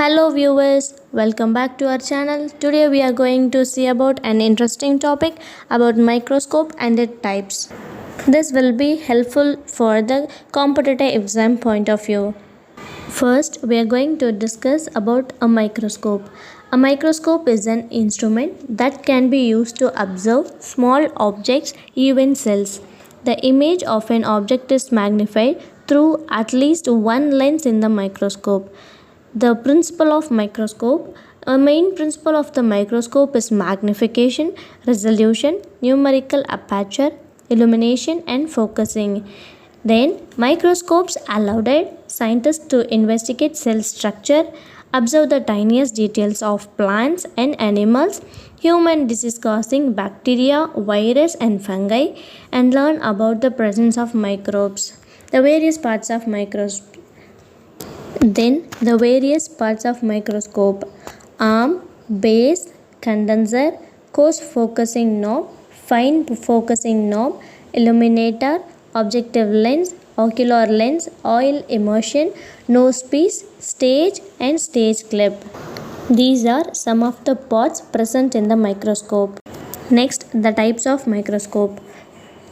Hello viewers, welcome back to our channel. Today we are going to see about an interesting topic about microscope and its types. This will be helpful for the competitive exam point of view. First, we are going to discuss about a microscope. A microscope is an instrument that can be used to observe small objects, even cells. The image of an object is magnified through at least one lens in the microscope. The principle of microscope. A main principle of the microscope is magnification, resolution, numerical aperture, illumination, and focusing. Then, microscopes allowed scientists to investigate cell structure, observe the tiniest details of plants and animals, human disease causing bacteria, virus, and fungi, and learn about the presence of microbes. The various parts of microscope. Then the various parts of microscope: arm, base, condenser, coarse focusing knob, fine focusing knob, illuminator, objective lens, ocular lens, oil immersion, nose piece, stage, and stage clip. These are some of the parts present in the microscope. Next, the types of microscope.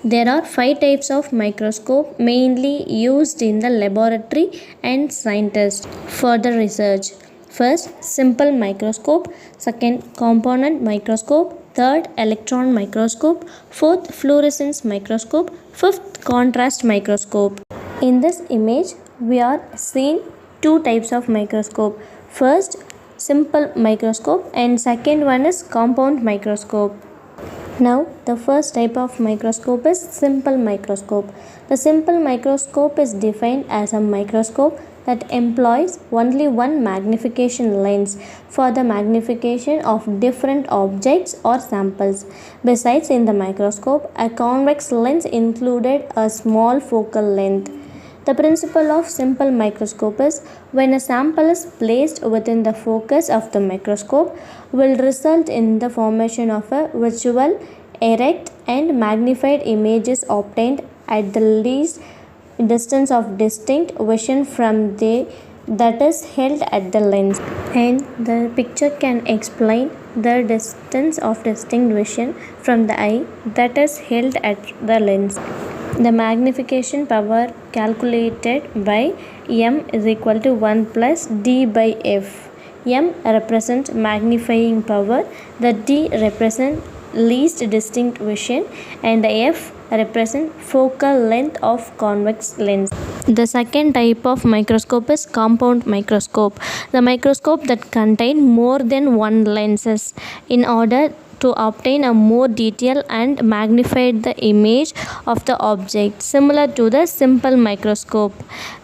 There are 5 types of microscope mainly used in the laboratory and scientists for the research. First, simple microscope. Second, component microscope. Third, electron microscope. Fourth, fluorescence microscope. Fifth, contrast microscope. In this image, we are seeing 2 types of microscope. First, simple microscope, and second one is compound microscope. Now, the first type of microscope is simple microscope. The simple microscope is defined as a microscope that employs only one magnification lens for the magnification of different objects or samples. Besides, in the microscope, a convex lens included a small focal length. The principle of simple microscope is when a sample is placed within the focus of the microscope will result in the formation of a visual, erect, and magnified images obtained at the least distance of distinct vision from the that is held at the lens. And the picture can explain the distance of distinct vision from the eye that is held at the lens. The magnification power calculated by m is equal to 1 plus d by f. M represents magnifying power, the d represents least distinct vision, and the f represents focal length of convex lens. The second type of microscope is compound microscope. The microscope that contain more than one lenses in order to obtain a more detailed and magnified the image of the object, similar to the simple microscope.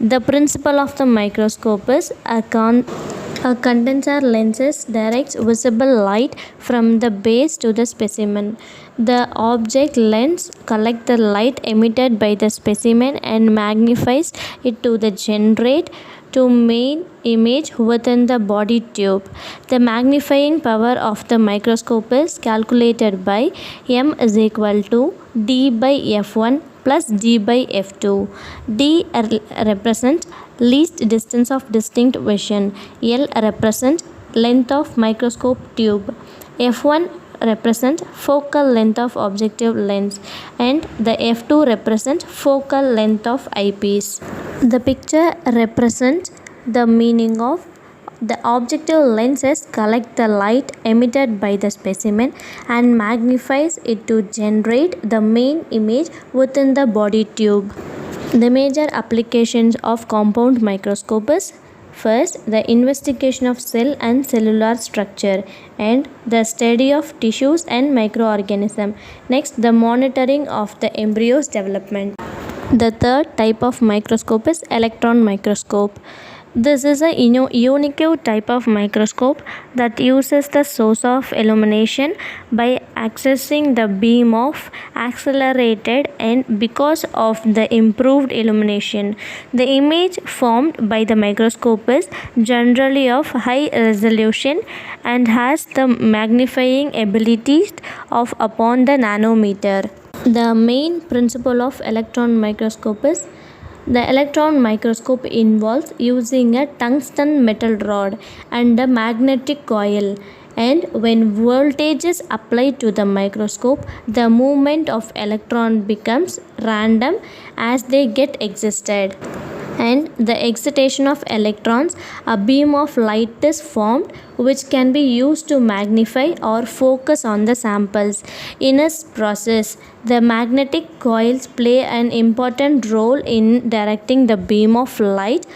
The principle of the microscope is a condenser lenses directs visible light from the base to the specimen. The object lens collects the light emitted by the specimen and magnifies it to the generate to main image within the body tube. The magnifying power of the microscope is calculated by m is equal to d by f1 plus d by f2. D represents least distance of distinct vision. L represents length of microscope tube. F1 represents focal length of objective lens, and the f2 represents focal length of eyepiece. The picture represents the meaning of the objective lenses collect the light emitted by the specimen and magnifies it to generate the main image within the body tube. The major applications of compound microscope is: first, the investigation of cell and cellular structure, and the study of tissues and microorganisms. Next, the monitoring of the embryo's development. The third type of microscope is electron microscope. This is a unique type of microscope that uses the source of illumination by accessing the beam of accelerated, and because of the improved illumination, the image formed by the microscope is generally of high resolution and has the magnifying abilities of upon the nanometer. The main principle of electron microscope is The electron microscope involves using a tungsten metal rod and a magnetic coil, and when voltage is applied to the microscope, the movement of electron becomes random as they get excited, and the excitation of electrons, a beam of light is formed which can be used to magnify or focus on the samples. In this process, the magnetic coils play an important role in directing the beam of light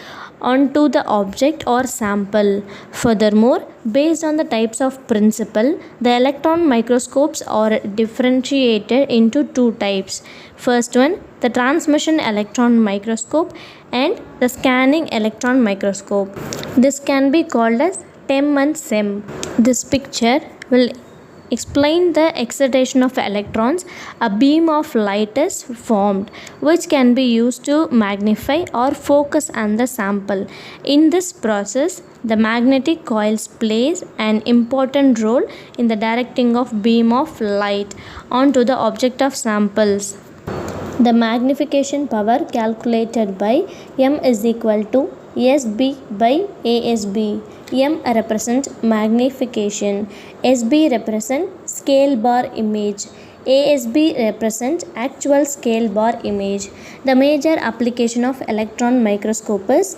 onto the object or sample. Furthermore, based on the types of principle, the electron microscopes are differentiated into two types. First one, the transmission electron microscope, and the scanning electron microscope. This can be called as TEM and SEM. This picture will explain the excitation of electrons. A beam of light is formed which can be used to magnify or focus on the sample. In this process, the magnetic coils plays an important role in the directing of beam of light onto the object of samples. The magnification power calculated by M is equal to SB by ASB. M represent magnification, SB represent scale bar image, ASB represent actual scale bar image. The major application of electron microscope is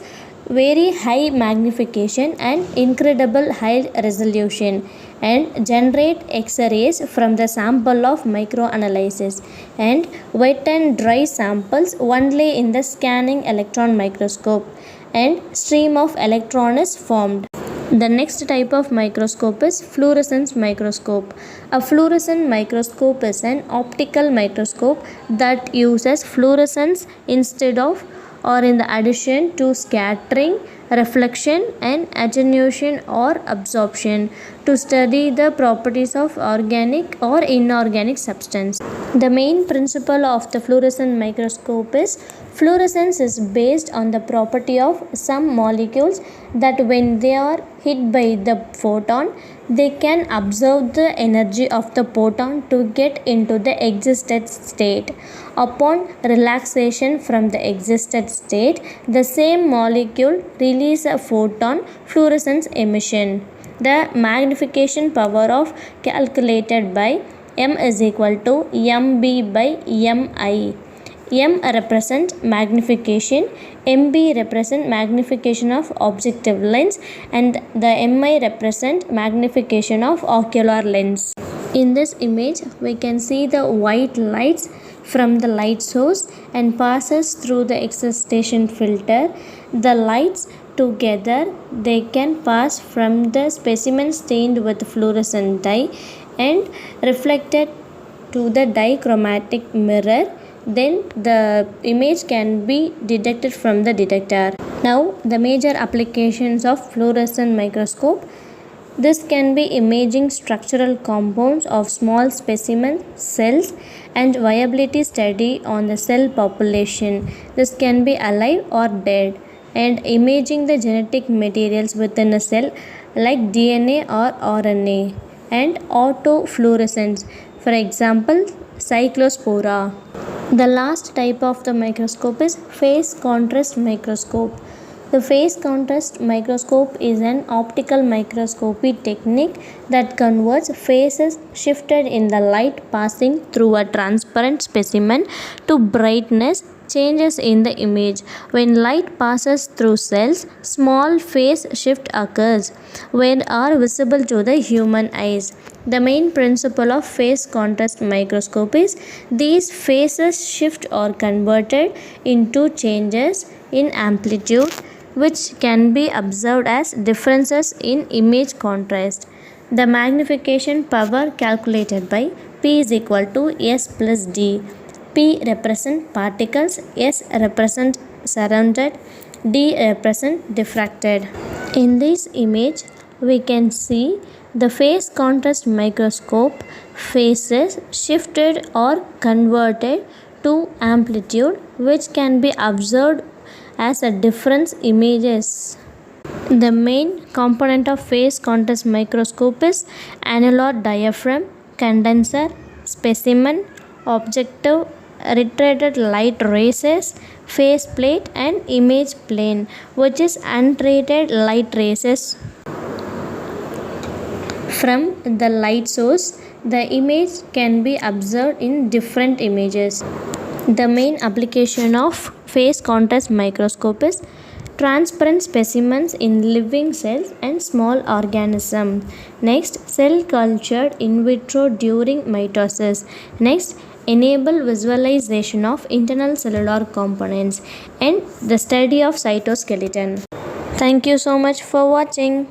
very high magnification and incredible high resolution, and generate X-rays from the sample of microanalysis, and wet and dry samples only in the scanning electron microscope, and stream of electron is formed. The next type of microscope is fluorescence microscope. A fluorescent microscope is an optical microscope that uses fluorescence instead of or in the addition to scattering, reflection and attenuation or absorption to study the properties of organic or inorganic substance. The main principle of the fluorescent microscope is fluorescence is based on the property of some molecules that when they are hit by the photon, they can absorb the energy of the photon to get into the existed state. Upon relaxation from the existed state, the same molecule release a photon fluorescence emission. The magnification power of calculated by M is equal to MB by MI. M represent magnification, MB represent magnification of objective lens, and the MI represent magnification of ocular lens. In this image, we can see the white lights from the light source and passes through the excitation filter. The lights together, they can pass from the specimen stained with fluorescent dye and reflected to the dichromatic mirror. Then the image can be detected from the detector. Now the major applications of fluorescent microscope. This can be imaging structural compounds of small specimen cells and viability study on the cell population. This can be alive or dead, and imaging the genetic materials within a cell like DNA or RNA, and autofluorescence, for example cyclospora. The last type of the microscope is phase contrast microscope. The phase contrast microscope is an optical microscopy technique that converts phases shifted in the light passing through a transparent specimen to brightness changes in the image. When light passes through cells, small phase shift occurs when are visible to the human eyes. The main principle of phase contrast microscope is these phases shift or converted into changes in amplitude which can be observed as differences in image contrast. The magnification power calculated by P is equal to S plus D. P represent particles, S represent surrounded, D represent diffracted. In this image, we can see the phase contrast microscope phases shifted or converted to amplitude which can be observed as a difference images. The main component of phase contrast microscope is annular diaphragm, condenser, specimen, objective, retarded light races, faceplate and image plane, which is untreated light rays from the light source. The image can be observed in different images. The main application of phase contrast microscope is transparent specimens in living cells and small organisms. Next, cell culture in vitro during mitosis. Next, enable visualization of internal cellular components and the study of cytoskeleton. Thank you so much for watching.